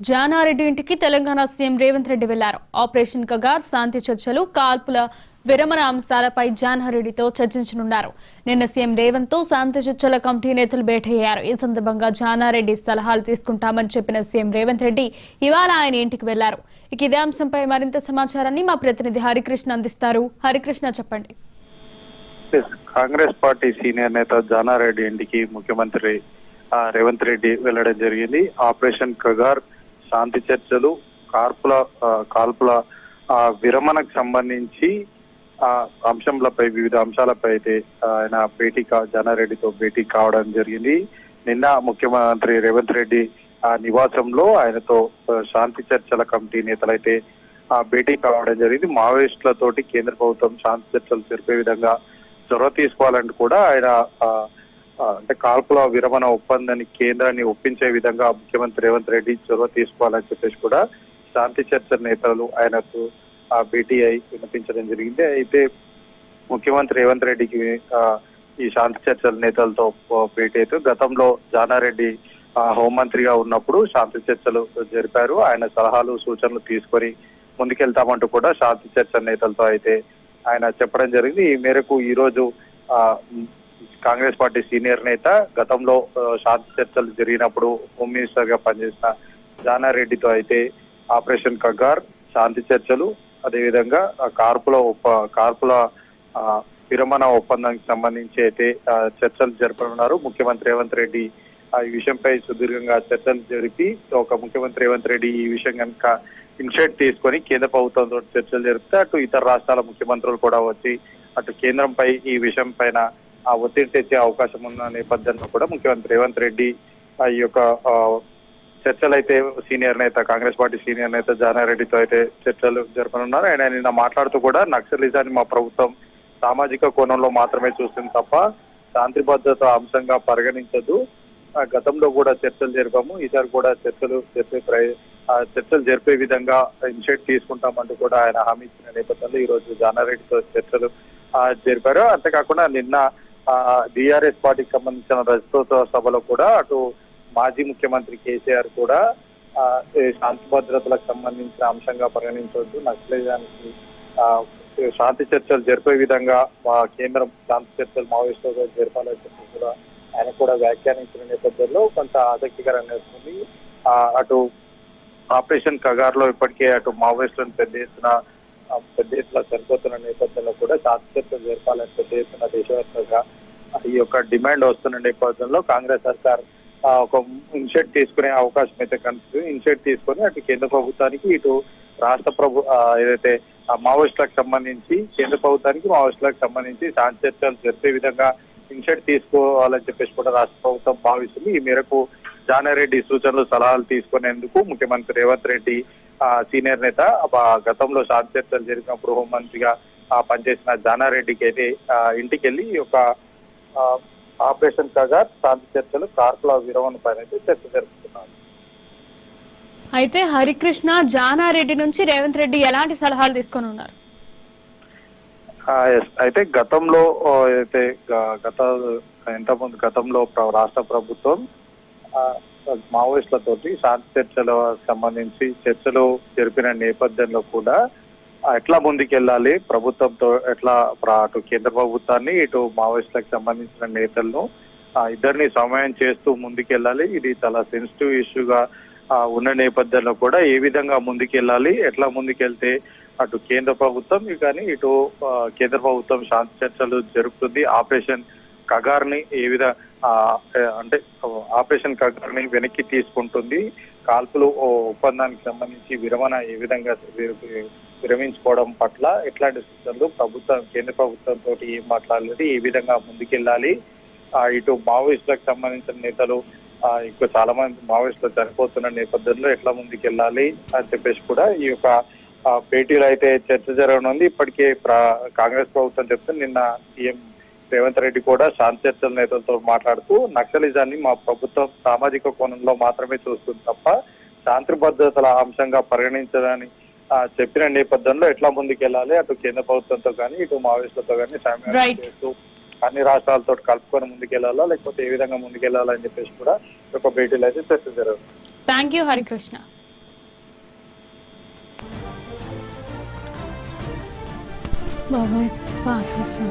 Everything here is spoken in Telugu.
జానారెడ్డి ఇంటికి తెలంగాణ సీఎం రేవంత్ రెడ్డి వెళ్లారు. ఆపరేషన్ కగార్, శాంతి చర్చలు, కాల్పుల విరమణ అంశాలపై జానారెడ్డితో చర్చించనున్నారు. నిన్న సీఎం రేవంత్ తో శాంతి చర్చల కమిటీ నేతలు భేటయ్యారు. ఈ సందర్భంగా జానారెడ్డి సలహాలు తీసుకుంటామని చెప్పిన సీఎం రేవంత్ రెడ్డి ఇవాళ ఆయన ఇంటికి వెళ్లారు. ఇదే అంశంపై మరింత సమాచారాన్ని మా ప్రతినిధి హరికృష్ణ అందిస్తారు. హరికృష్ణ, చెప్పండి. కాంగ్రెస్ పార్టీ సీనియర్ నేత జానారెడ్డి ఇంటికి ముఖ్యమంత్రి రేవంత్ రెడ్డి వెళ్లడం జరిగింది. ఆపరేషన్ కగార్, శాంతి చర్చలు, కాల్పుల విరమణకు సంబంధించి అంశంలపై వివిధ అంశాలపై అయితే ఆయన జానారెడ్డితో భేటీ కావడం జరిగింది. నిన్న ముఖ్యమంత్రి రేవంత్ రెడ్డి నివాసంలో ఆయనతో శాంతి చర్చల కమిటీ నేతలైతే భేటీ కావడం జరిగింది. మావోయిస్టులతోటి కేంద్ర ప్రభుత్వం శాంతి చర్చలు జరిపే విధంగా చొరవ తీసుకోవాలంటూ కూడా ఆయన అంటే కాల్పుల విరమణ ఒప్పందాన్ని కేంద్రాన్ని ఒప్పించే విధంగా ముఖ్యమంత్రి రేవంత్ రెడ్డి చొరవ తీసుకోవాలని చెప్పేసి కూడా శాంతి చర్చల నేతలు ఆయనకు భేటీ అయి వినిపించడం జరిగింది. అయితే ముఖ్యమంత్రి రేవంత్ రెడ్డికి ఈ శాంతి చర్చల నేతలతో భేటీ అయితే గతంలో జానారెడ్డి హోంమంత్రిగా ఉన్నప్పుడు శాంతి చర్చలు జరిపారు. ఆయన సలహాలు సూచనలు తీసుకొని ముందుకెళ్తామంటూ కూడా శాంతి చర్చల నేతలతో అయితే ఆయన చెప్పడం జరిగింది. ఈ మేరకు ఈ రోజు కాంగ్రెస్ పార్టీ సీనియర్ నేత గతంలో శాంతి చర్చలు జరిగినప్పుడు హోమ్ మినిస్టర్ గా పనిచేసిన జానారెడ్డితో అయితే ఆపరేషన్ కగార్, శాంతి చర్చలు, అదేవిధంగా కార్పుల విరమణ ఒప్పందానికి సంబంధించి అయితే చర్చలు జరపనున్నారు. ముఖ్యమంత్రి రేవంత్ రెడ్డి ఈ విషయంపై సుదీర్ఘంగా చర్చలు జరిపి ముఖ్యమంత్రి రేవంత్ రెడ్డి ఈ విషయం కనుక ఇనిషియేట్ తీసుకొని కేంద్ర ప్రభుత్వంతో చర్చలు జరిపితే అటు ఇతర రాష్ట్రాల ముఖ్యమంత్రులు కూడా వచ్చి అటు కేంద్రంపై ఈ విషయం పైన ఒత్తిడి తెచ్చే అవకాశం ఉన్న నేపథ్యంలో కూడా ముఖ్యమంత్రి రేవంత్ రెడ్డి ఈ యొక్క చర్చలు అయితే కాంగ్రెస్ పార్టీ సీనియర్ నేత జానారెడ్డితో అయితే చర్చలు జరపనున్నారు. ఆయన నిన్న మాట్లాడుతూ కూడా నక్సలిజాన్ని మా ప్రభుత్వం సామాజిక కోణంలో మాత్రమే చూస్తుంది తప్ప శాంతి భద్రత అంశంగా పరిగణించదు. గతంలో కూడా చర్చలు జరిపాము, ఈసారి కూడా చర్చలు జరిపే విధంగా ఇనిషియేట్ తీసుకుంటామంటూ కూడా ఆయన హామీ ఇచ్చిన నేపథ్యంలో ఈ రోజు జానారెడ్డితో చర్చలు జరిపారు. అంతేకాకుండా నిన్న బీఆర్ఎస్ పార్టీకి సంబంధించిన రజతోత్సవ సభలో కూడా అటు మాజీ ముఖ్యమంత్రి కేసీఆర్ కూడా శాంతి భద్రతలకు సంబంధించిన అంశంగా పరిగణించవద్దు, నక్సలిజానికి శాంతి చర్చలు జరిపే విధంగా కేంద్రం శాంతి చర్చలు మావోయిస్టులతో జరపాలని చెప్పి కూడా ఆయన కూడా వ్యాఖ్యానించిన నేపథ్యంలో కొంత ఆసక్తికరంగా ఉంది. అటు ఆపరేషన్ కగార్ లో ఇప్పటికే అటు మావోయిస్టులను పెద్ద ఎత్తున చనిపోతున్న నేపథ్యంలో కూడా శాంతి చర్చలు జరపాలని పెద్ద ఎత్తున దేశవ్యాప్తంగా ఈ యొక్క డిమాండ్ వస్తున్న నేపథ్యంలో కాంగ్రెస్ సర్కార్ ఒక ఇనిషియేట్ తీసుకునే అవకాశం అయితే కనిపిస్తుంది. ఇనిషియేట్ తీసుకొని అటు కేంద్ర ప్రభుత్వానికి ఇటు రాష్ట్ర ఏదైతే మావోయిస్టులకు సంబంధించి కేంద్ర ప్రభుత్వానికి మావోయిస్టులకు సంబంధించి శాంతి చర్చలు జరిపే విధంగా ఇనిషియేట్ తీసుకోవాలని చెప్పేసి కూడా రాష్ట్ర ప్రభుత్వం భావిస్తుంది. ఈ మేరకు జానారెడ్డి సూచనలు సలహాలు తీసుకునేందుకు ముఖ్యమంత్రి రేవంత్ రెడ్డి సీనియర్ నేత గతంలో శాంతి చర్చలు జరిగినప్పుడు హోంమంత్రిగా పనిచేసిన జానారెడ్డికి అయితే ఇంటికి వెళ్ళి ఒక ఆపరేషన్ కగార్, శాంతి చర్చలు, కార్పుల విరమణ పైన అయితే చర్చ జరుపుతున్నారు. అయితే హరికృష్ణ, జానారెడ్డి నుంచి రేవంత్ రెడ్డి ఎలాంటి సలహాలు తీసుకొని ఉన్నారు? అయితే గతంలో గతంలో రాష్ట్ర ప్రభుత్వం మావోయిస్టులతోటి శాంతి చర్చలకు సంబంధించి చర్చలు జరిపిన నేపథ్యంలో కూడా ఎట్లా ముందుకెళ్ళాలి, ప్రభుత్వంతో ఎట్లా అటు కేంద్ర ప్రభుత్వాన్ని ఇటు మావోయిస్టులకు సంబంధించిన నేతలను ఇద్దరిని సమన్వయం చేస్తూ ముందుకెళ్ళాలి. ఇది చాలా సెన్సిటివ్ ఇష్యూగా ఉన్న నేపథ్యంలో కూడా ఏ విధంగా ముందుకెళ్ళాలి, ఎట్లా ముందుకెళ్తే అటు కేంద్ర ప్రభుత్వం కానీ ఇటు కేంద్ర ప్రభుత్వం శాంతి చర్చలు జరుపుతుంది, ఆపరేషన్ కగార్ని ఆపరేషన్ కగార్ని వెనక్కి తీసుకుంటుంది, కాల్పులు ఒప్పందానికి సంబంధించి విరమణ ఏ విధంగా విరమించుకోవడం పట్ల ఎట్లాంటి సూచనలు కేంద్ర ప్రభుత్వంతో ఏం మాట్లాడలేదు, ఏ విధంగా ముందుకెళ్ళాలి, ఇటు మావోయిస్టులకు సంబంధించిన నేతలు ఇంకా చాలా మంది మావోయిస్టులు చనిపోతున్న నేపథ్యంలో ఎట్లా ముందుకెళ్ళాలి అని చెప్పేసి కూడా ఈ యొక్క భేటీలో అయితే చర్చ జరగనుంది. ఇప్పటికే కాంగ్రెస్ ప్రభుత్వం చెప్తే నిన్న సీఎం రేవంత్ రెడ్డి కూడా శాంతి చర్చల నేతలతో మాట్లాడుతూ నక్సలిజాన్ని మా ప్రభుత్వం సామాజిక కోణంలో మాత్రమే చూస్తుంది తప్ప శాంతి భద్రతల అంశంగా పరిగణించదని చెప్పిన నేపథ్యంలో ఎట్లా ముందుకెళ్ళాలి, అటు కేంద్ర ప్రభుత్వంతో కానీ ఇటు మావోయిస్టులతో కానీ సమన్వయం చేస్తూ అన్ని రాష్ట్రాలతో కలుపుకొని ముందుకెళ్లాలా లేకపోతే ఏ విధంగా ముందుకెళ్లాలని చెప్పేసి కూడా ఒక భేటీలో అయితే చర్చ జరుగుతుంది. థాంక్యూ హరికృష్ణ. బాబాయ్ పాటిస్తాం.